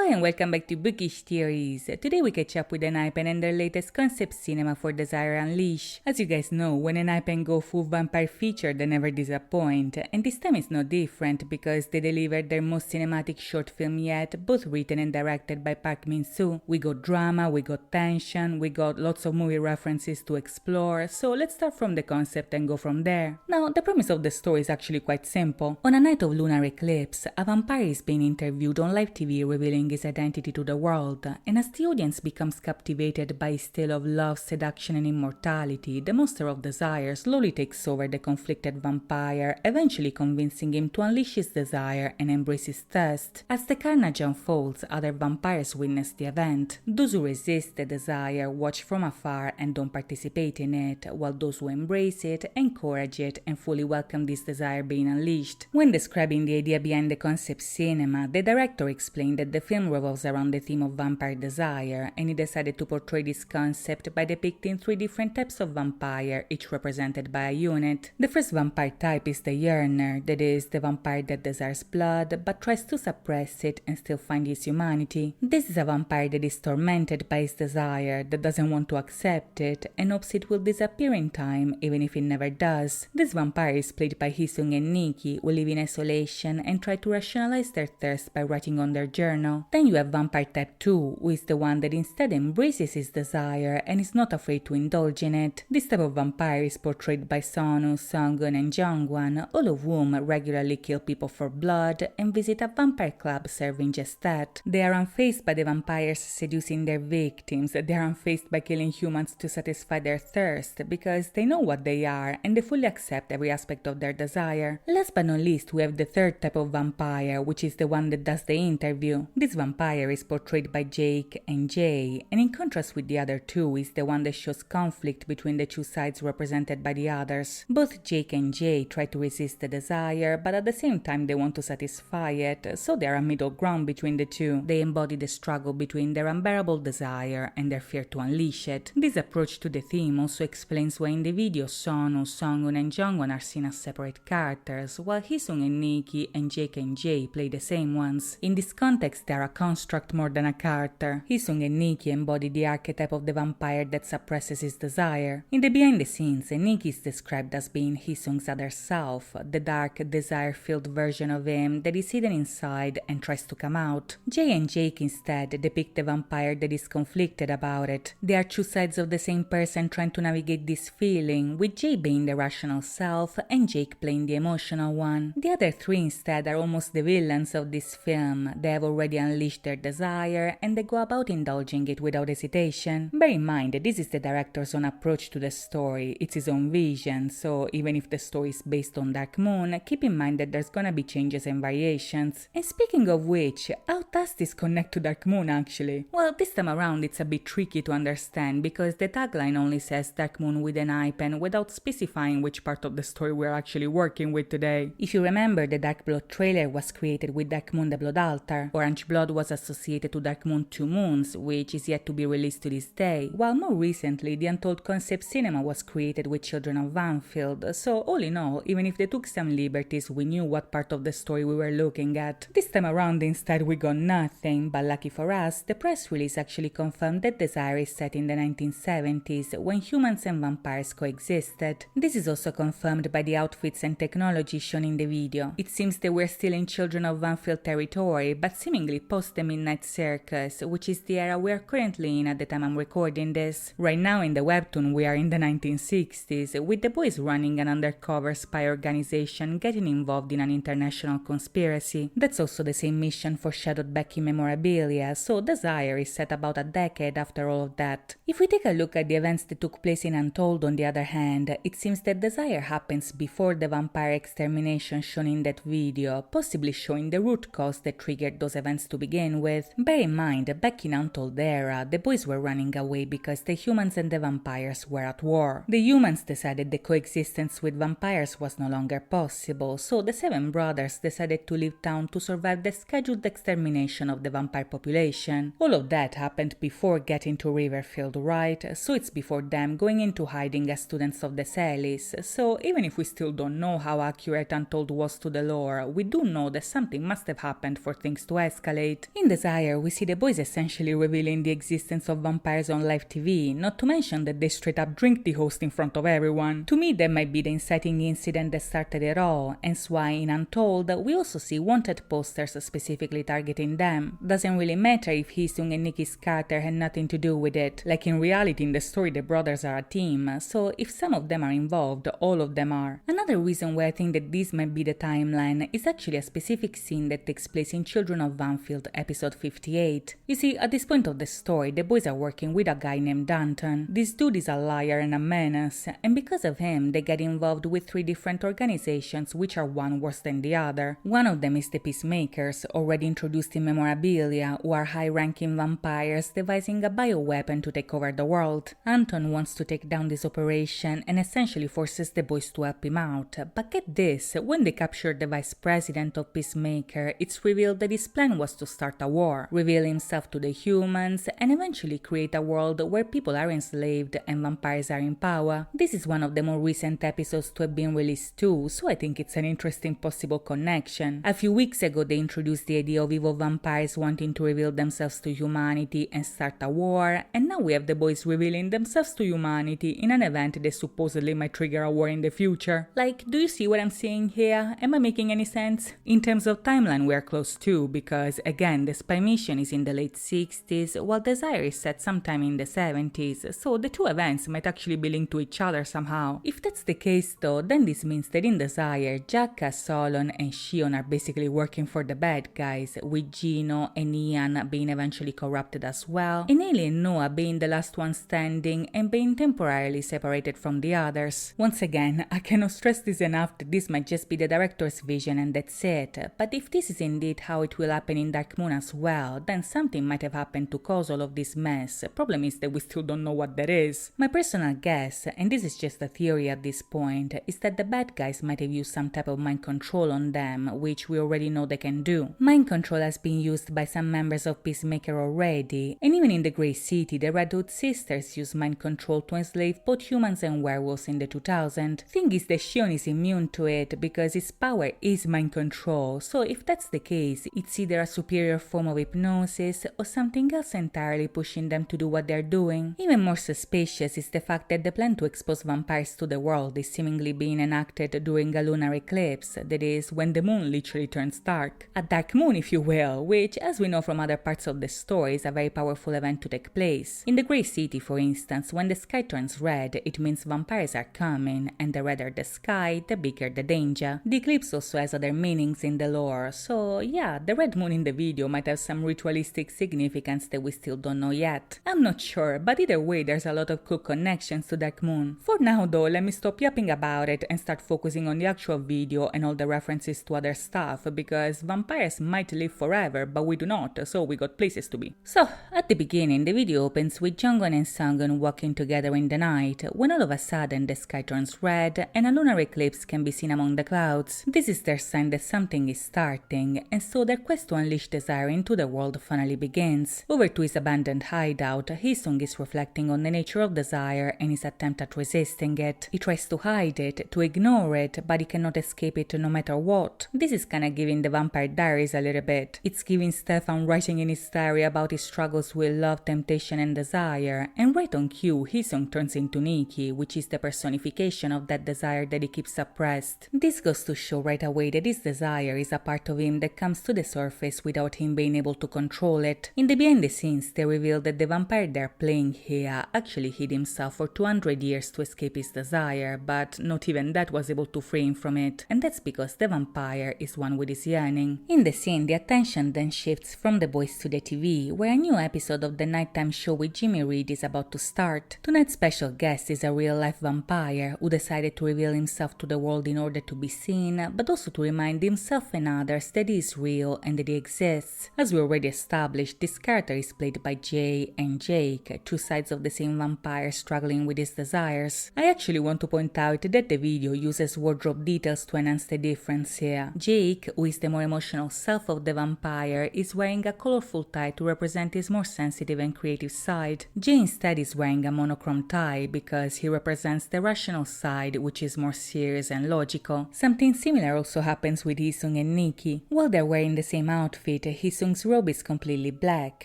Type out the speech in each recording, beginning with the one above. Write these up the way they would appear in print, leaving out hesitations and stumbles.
Hi and welcome back to Bookish Theories. Today we catch up with ENHYPEN and their latest concept cinema for Desire Unleashed. As you guys know, when ENHYPEN go full vampire feature they never disappoint, and this time is no different because they delivered their most cinematic short film yet, both written and directed by Park Min-soo. We got drama, we got tension, we got lots of movie references to explore, so let's start from the concept and go from there. Now, the premise of the story is actually quite simple. On a night of lunar eclipse, a vampire is being interviewed on live TV revealing his identity to the world, and as the audience becomes captivated by his tale of love, seduction and immortality, the monster of desire slowly takes over the conflicted vampire, eventually convincing him to unleash his desire and embrace his thirst. As the carnage unfolds, other vampires witness the event. Those who resist the desire watch from afar and don't participate in it, while those who embrace it, encourage it and fully welcome this desire being unleashed. When describing the idea behind the concept cinema, the director explained that the film revolves around the theme of vampire desire, and he decided to portray this concept by depicting three different types of vampire, each represented by a unit. The first vampire type is the yearner, that is, the vampire that desires blood but tries to suppress it and still find his humanity. This is a vampire that is tormented by his desire, that doesn't want to accept it, and hopes it will disappear in time even if it never does. This vampire is played by Hee-sung and Nikki, who live in isolation and try to rationalize their thirst by writing on their journal. Then you have vampire type 2, who is the one that instead embraces his desire and is not afraid to indulge in it. This type of vampire is portrayed by Sonu, Sungwon and Jungwon, all of whom regularly kill people for blood and visit a vampire club serving just that. They are unfazed by the vampires seducing their victims, they are unfazed by killing humans to satisfy their thirst because they know what they are and they fully accept every aspect of their desire. Last but not least, we have the third type of vampire, which is the one that does the interview. This vampire is portrayed by Jake and Jay, and in contrast with the other two is the one that shows conflict between the two sides represented by the others. Both Jake and Jay try to resist the desire, but at the same time they want to satisfy it, so they are a middle ground between the two. They embody the struggle between their unbearable desire and their fear to unleash it. This approach to the theme also explains why in the video Sonu, Sungwon and Jungwon are seen as separate characters, while Hee-sung and Nikki and Jake and Jay play the same ones. In this context, they are a construct more than a character. Hee-sung and Nikki embody the archetype of the vampire that suppresses his desire. In the behind the scenes, Nikki is described as being Hee-sung's other self, the dark, desire-filled version of him that is hidden inside and tries to come out. Jay and Jake instead depict the vampire that is conflicted about it. They are two sides of the same person trying to navigate this feeling, with Jay being the rational self and Jake playing the emotional one. The other three instead are almost the villains of this film. They have already unleashed their desire and they go about indulging it without hesitation. Bear in mind that this is the director's own approach to the story, it's his own vision, so even if the story is based on Dark Moon, keep in mind that there's gonna be changes and variations. And speaking of which, how does this connect to Dark Moon actually? Well, this time around it's a bit tricky to understand because the tagline only says Dark Moon with ENHYPEN without specifying which part of the story we're actually working with today. If you remember, the Dark Blood trailer was created with Dark Moon the Blood Altar. Orange Blood was associated to Dark Moon 2 Moons, which is yet to be released to this day, while more recently the Untold concept cinema was created with Children of Vanfield, so all in all, even if they took some liberties, we knew what part of the story we were looking at. This time around instead we got nothing, but lucky for us, the press release actually confirmed that Desire is set in the 1970s, when humans and vampires coexisted. This is also confirmed by the outfits and technology shown in the video. It seems they were still in Children of Vanfield territory, but seemingly post the Midnight Circus, which is the era we are currently in at the time I'm recording this. Right now in the webtoon we are in the 1960s, with the boys running an undercover spy organization getting involved in an international conspiracy. That's also the same mission foreshadowed back in Memorabilia, so Desire is set about a decade after all of that. If we take a look at the events that took place in Untold on the other hand, it seems that Desire happens before the vampire extermination shown in that video, possibly showing the root cause that triggered those events to begin with. Bear in mind, back in Untold era, the boys were running away because the humans and the vampires were at war. The humans decided the coexistence with vampires was no longer possible, so the 7 brothers decided to leave town to survive the scheduled extermination of the vampire population. All of that happened before getting to Riverfield, right? So it's before them going into hiding as students of the Celis, so even if we still don't know how accurate Untold was to the lore, we do know that something must have happened for things to escalate. it. In Desire, we see the boys essentially revealing the existence of vampires on live TV, not to mention that they straight up drink the host in front of everyone. To me, that might be the inciting incident that started it all, and why in Untold we also see wanted posters specifically targeting them. Doesn't really matter if Hee-sung and Nikki's character had nothing to do with it. Like in reality in the story the brothers are a team, so if some of them are involved, all of them are. Another reason why I think that this might be the timeline is actually a specific scene that takes place in Children of Vanfield episode 58. You see, at this point of the story, the boys are working with a guy named Danton. This dude is a liar and a menace, and because of him they get involved with 3 different organizations which are one worse than the other. One of them is the Peacemakers, already introduced in Memorabilia, who are high-ranking vampires devising a bioweapon to take over the world. Anton wants to take down this operation and essentially forces the boys to help him out. But get this, when they capture the vice president of Peacemaker, it's revealed that his plan was to start a war, reveal himself to the humans, and eventually create a world where people are enslaved and vampires are in power. This is one of the more recent episodes to have been released too, so I think it's an interesting possible connection. A few weeks ago they introduced the idea of evil vampires wanting to reveal themselves to humanity and start a war, and now we have the boys revealing themselves to humanity in an event that supposedly might trigger a war in the future. Like, do you see what I'm saying here? Am I making any sense? In terms of timeline we are close too, because again the spy mission is in the late 60s while Desire is set sometime in the 70s, so the two events might actually be linked to each other somehow. If that's the case though, then this means that in Desire, Jacka, Solon and Shion are basically working for the bad guys, with Gino and Ian being eventually corrupted as well, and Alien Noah being the last one standing and being temporarily separated from the others. Once again, I cannot stress this enough that this might just be the director's vision and that's it, but if this is indeed how it will happen in Dark Moon as well, then something might have happened to cause all of this mess. Problem is that we still don't know what that is. My personal guess, and this is just a theory at this point, is that the bad guys might have used some type of mind control on them, which we already know they can do. Mind control has been used by some members of Peacemaker already, and even in the Grey City, the Red Hood sisters use mind control to enslave both humans and werewolves in the 2000s. Thing is that Shion is immune to it because his power is mind control, so if that's the case, it's either a superior form of hypnosis or something else entirely pushing them to do what they're doing. Even more suspicious is the fact that the plan to expose vampires to the world is seemingly being enacted during a lunar eclipse, that is, when the moon literally turns dark. A dark moon, if you will, which, as we know from other parts of the story, is a very powerful event to take place. In the Grey City, for instance, when the sky turns red, it means vampires are coming, and the redder the sky, the bigger the danger. The eclipse also has other meanings in the lore, so yeah, the red moon in the video might have some ritualistic significance that we still don't know yet. I'm not sure, but either way there's a lot of cool connections to Dark Moon. For now though, let me stop yapping about it and start focusing on the actual video and all the references to other stuff, because vampires might live forever, but we do not, so we got places to be. So, at the beginning, the video opens with Jongwon and Sungwon walking together in the night, when all of a sudden the sky turns red and a lunar eclipse can be seen among the clouds. This is their sign that something is starting, and so their quest to unleash Desire into the world finally begins. Over to his abandoned hideout, Hee-sung is reflecting on the nature of Desire and his attempt at resisting it. He tries to hide it, to ignore it, but he cannot escape it no matter what. This is kinda giving the Vampire Diaries a little bit. It's giving Stefan writing in his diary about his struggles with love, temptation and desire, and right on cue, Hee-sung turns into Nikki, which is the personification of that desire that he keeps suppressed. This goes to show right away that his desire is a part of him that comes to the surface without him being able to control it. In the behind the scenes, they reveal that the vampire they're playing here actually hid himself for 200 years to escape his desire, but not even that was able to free him from it, and that's because the vampire is one with his yearning. In the scene, the attention then shifts from the boys to the TV, where a new episode of the nighttime show with Jimmy Reed is about to start. Tonight's special guest is a real-life vampire who decided to reveal himself to the world in order to be seen, but also to remind himself and others that he is real and that he exists. As we already established, this character is played by Jay and Jake, two sides of the same vampire struggling with his desires. I actually want to point out that the video uses wardrobe details to enhance the difference here. Jake, who is the more emotional self of the vampire, is wearing a colorful tie to represent his more sensitive and creative side. Jay instead is wearing a monochrome tie because he represents the rational side, which is more serious and logical. Something similar also happens with Hee-sung and Nikki. While they're wearing the same outfit, Hee-sung's robe is completely black,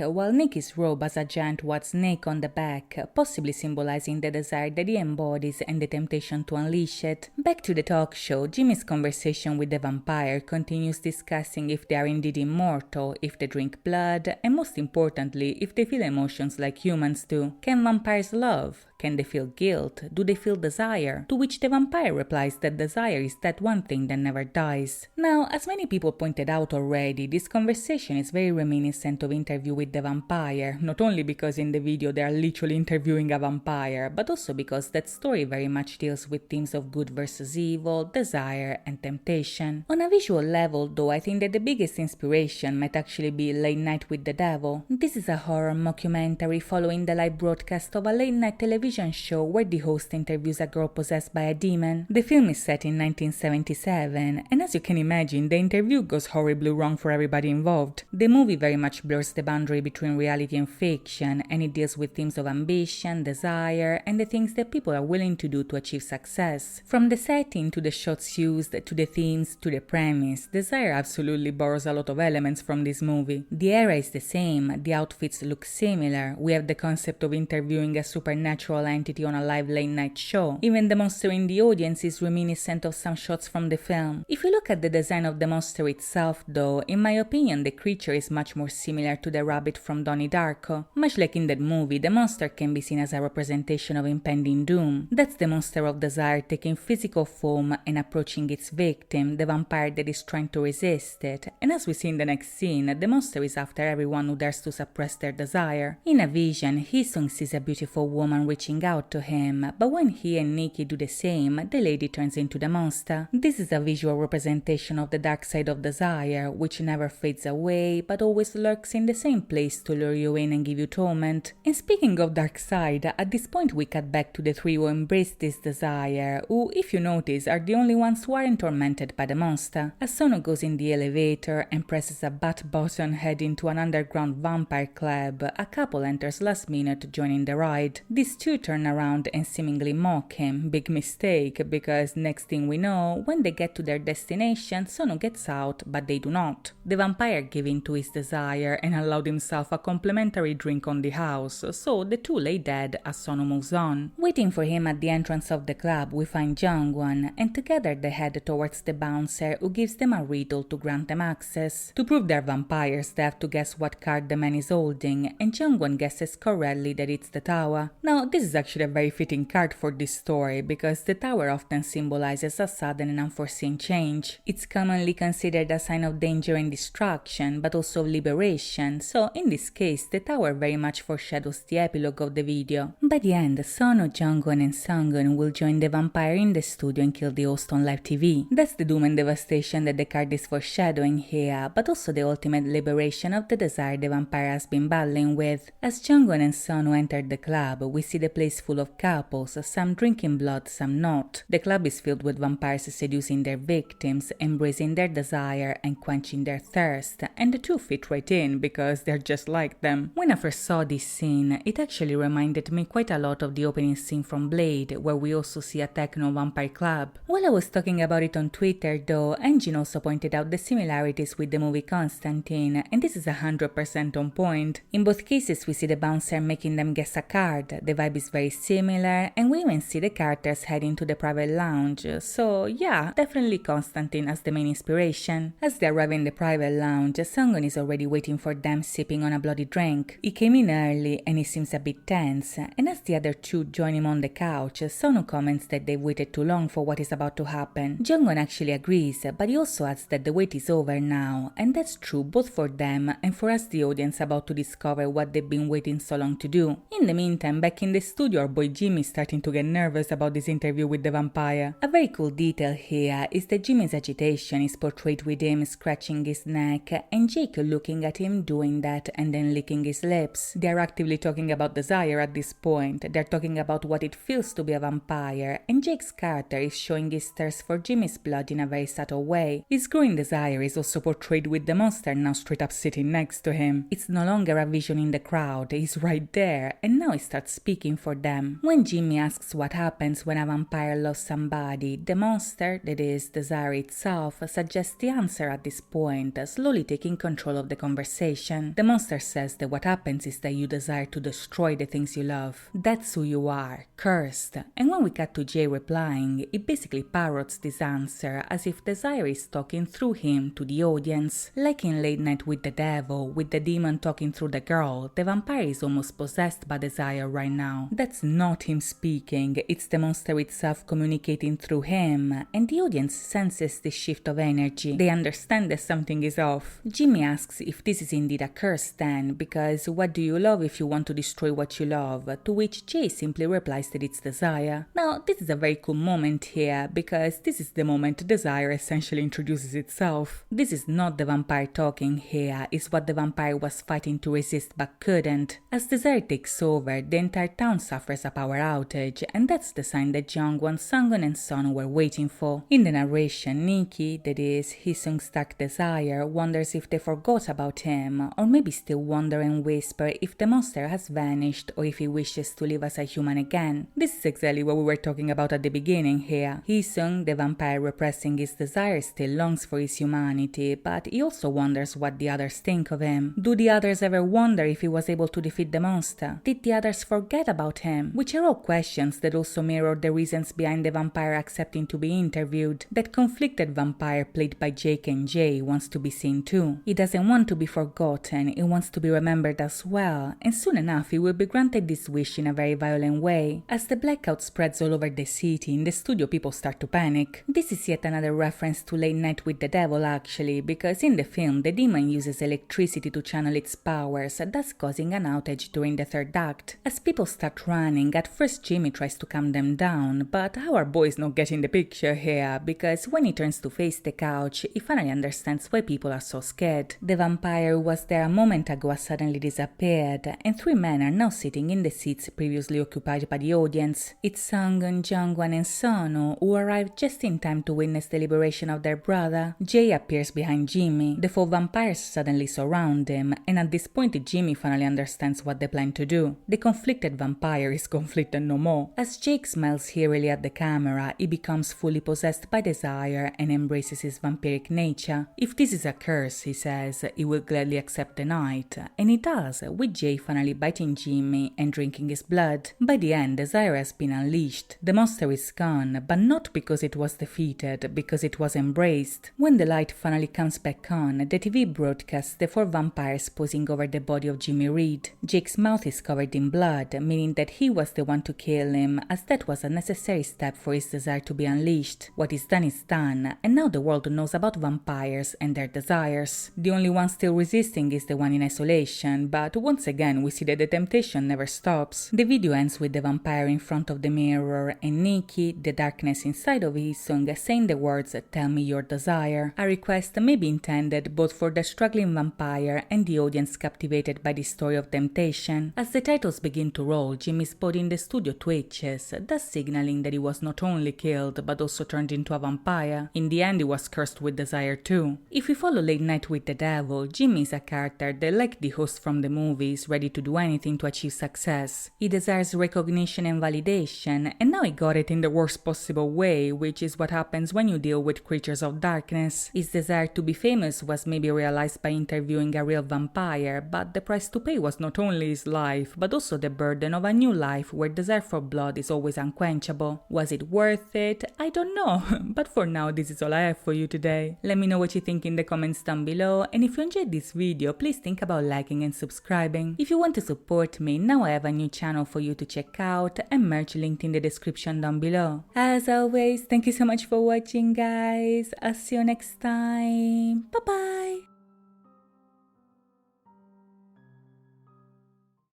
while Nikki's robe has a giant white snake on the back, possibly symbolizing the desire that he embodies and the temptation to unleash it. Back to the talk show, Jimmy's conversation with the vampire continues discussing if they are indeed immortal, if they drink blood, and most importantly, if they feel emotions like humans do. Can vampires love? Can they feel guilt? Do they feel desire? To which the vampire replies that desire is that one thing that never dies. Now, as many people pointed out already, this conversation is very reminiscent of Interview with the Vampire, not only because in the video they are literally interviewing a vampire, but also because that story very much deals with themes of good versus evil, desire, and temptation. On a visual level, though, I think that the biggest inspiration might actually be Late Night with the Devil. This is a horror mockumentary following the live broadcast of a late-night television show where the host interviews a girl possessed by a demon. The film is set in 1977, and as you can imagine, the interview goes horribly wrong for everybody involved. The movie very much blurs the boundary between reality and fiction, and it deals with themes of ambition, desire, and the things that people are willing to do to achieve success. From the setting to the shots used, to the themes, to the premise, desire absolutely borrows a lot of elements from this movie. The era is the same, the outfits look similar, we have the concept of interviewing a supernatural entity on a live late night show. Even the monster in the audience is reminiscent of some shots from the film. If you look at the design of the monster itself though, in my opinion the creature is much more similar to the rabbit from Donnie Darko. Much like in that movie, the monster can be seen as a representation of impending doom. That's the monster of desire taking physical form and approaching its victim, the vampire that is trying to resist it, and as we see in the next scene, the monster is after everyone who dares to suppress their desire. In a vision, Hee-sung sees a beautiful woman reaching out to him, but when he and Nikki do the same, the lady turns into the monster. This is a visual representation of the dark side of desire, which never fades away, but always lurks in the same place to lure you in and give you torment. And speaking of dark side, at this point we cut back to the three who embrace this desire, who, if you notice, are the only ones who aren't tormented by the monster. As Sono goes in the elevator and presses a butt button heading to an underground vampire club, a couple enters last minute joining the ride. These two turn around and seemingly mock him. Big mistake, because next thing we know, when they get to their destination, Sono gets out, but they do not. The vampire gave in to his desire and allowed himself a complimentary drink on the house, so the two lay dead as Sono moves on. Waiting for him at the entrance of the club, we find Jungwon, and together they head towards the bouncer who gives them a riddle to grant them access. To prove they're vampires, they have to guess what card the man is holding, and Jungwon guesses correctly that it's the tower. Now, this is actually a very fitting card for this story, because the tower often symbolizes a sudden and unforeseen change. It's commonly considered a sign of danger and destruction, but also liberation, so in this case, the tower very much foreshadows the epilogue of the video. By the end, Sono, Jungwon and Sungwon will join the vampire in the studio and kill the host on live TV. That's the doom and devastation that the card is foreshadowing here, but also the ultimate liberation of the desire the vampire has been battling with. As Jungwon and Sono enter the club, we see the place full of couples, some drinking blood, some not. The club is filled with vampires seducing their victims, embracing their desire and quenching their thirst, and the two fit right in because they're just like them. When I first saw this scene, it actually reminded me quite a lot of the opening scene from Blade, where we also see a techno vampire club. While I was talking about it on Twitter though, Engine also pointed out the similarities with the movie Constantine, and this is 100% on point. In both cases we see the bouncer making them guess a card, the vibe is very similar, and we even see the characters heading to the private lounge, so yeah, definitely Constantine as the main inspiration. As they arrive in the private lounge, Sungwon is already waiting for them sipping on a bloody drink. He came in early and he seems a bit tense, and as the other two join him on the couch, Sono comments that they've waited too long for what is about to happen. Jungwon actually agrees, but he also adds that the wait is over now, and that's true both for them and for us the audience about to discover what they've been waiting so long to do. In the meantime, back in the studio, our boy Jimmy is starting to get nervous about this interview with the vampire. A very cool detail here is that Jimmy's agitation is portrayed with him scratching his neck and Jake looking at him doing that and then licking his lips. They are actively talking about desire at this point. They're talking about what it feels to be a vampire, and Jake's character is showing his thirst for Jimmy's blood in a very subtle way. His growing desire is also portrayed with the monster now straight up sitting next to him. It's no longer a vision in the crowd, he's right there, and now he starts speaking for them. When Jimmy asks what happens when a vampire loves somebody, the monster, that is, desire itself, suggests the answer at this point, slowly taking control of the conversation. The monster says that what happens is that you desire to destroy the things you love. That's who you are, cursed. And when we cut to Jay replying, it basically parrots this answer as if desire is talking through him to the audience. Like in Late Night with the Devil, with the demon talking through the girl, the vampire is almost possessed by desire right now. That's not him speaking, it's the monster itself communicating through him, and the audience senses this shift of energy. They understand that something is off. Jimmy asks if this is indeed a curse then, because what do you love if you want to destroy what you love? To which Jay simply replies that it's desire. Now, this is a very cool moment here, because this is the moment desire essentially introduces itself. This is not the vampire talking here, it's what the vampire was fighting to resist but couldn't. As desire takes over, the entire town suffers a power outage, and that's the sign that Jungwon, Sungwon and Sonu were waiting for. In the narration, Nikki, that is, Hee-sung's dark desire, wonders if they forgot about him, or maybe still wonder and whisper if the monster has vanished or if he wishes to live as a human again. This is exactly what we were talking about at the beginning here. Hee-sung, the vampire repressing his desire, still longs for his humanity, but he also wonders what the others think of him. Do the others ever wonder if he was able to defeat the monster? Did the others forget about him? Which are all questions that also mirror the reasons behind the vampire accepting to be interviewed. That conflicted vampire played by Jake and Jay wants to be seen too. He doesn't want to be forgotten, he wants to be remembered as well, and soon enough he will be granted this wish in a very violent way. As the blackout spreads all over the city, in the studio people start to panic. This is yet another reference to Late Night with the Devil actually, because in the film the demon uses electricity to channel its powers, thus causing an outage during the third act. As people start running, at first Jimmy tries to calm them down, but our boy is not getting the picture here, because when he turns to face the couch, he finally understands why people are so scared. The vampire who was there a moment ago has suddenly disappeared, and three men are now sitting in the seats previously occupied by the audience. It's Sungwon, Jungwon and Sonu, who arrived just in time to witness the liberation of their brother. Jay appears behind Jimmy. The four vampires suddenly surround him, and at this point Jimmy finally understands what they plan to do. The conflicted vampire is conflicted no more. As Jake smiles eerily at the camera, he becomes fully possessed by desire and embraces his vampiric nature. If this is a curse, he says, he will gladly accept the night, and he does, with Jay finally biting Jimmy and drinking his blood. By the end, desire has been unleashed. The monster is gone, but not because it was defeated, because it was embraced. When the light finally comes back on, the TV broadcasts the four vampires posing over the body of Jimmy Reed. Jake's mouth is covered in blood, meaning that he was the one to kill him, as that was a necessary step for his desire to be unleashed. What is done, and now the world knows about vampires and their desires. The only one still resisting is the one in isolation, but once again we see that the temptation never stops. The video ends with the vampire in front of the mirror and Nikki, the darkness inside of Hee-sung, saying the words "Tell me your desire," a request may be intended both for the struggling vampire and the audience captivated by the story of temptation. As the titles begin to roll, Jimmy's body in the studio twitches, thus signaling that he was not only killed but also turned into a vampire. In the end, he was cursed with desire too. If we follow Late Night with the Devil, Jimmy is a character that, like the host from the movie, is ready to do anything to achieve success. He desires recognition and validation, and now he got it in the worst possible way, which is what happens when you deal with creatures of darkness. His desire to be famous was maybe realized by interviewing a real vampire, but the price to pay was not only his life, but also the burden of a new life where desire for blood is always unquenchable. Was it worth it? I don't know, but for now this is all I have for you today. Let me know what you think in the comments down below, and if you enjoyed this video, please think about liking and subscribing. If you want to support me, now I have a new channel for you to check out, and merch linked in the description down below. As always, thank you so much for watching guys, I'll see you next time, bye bye!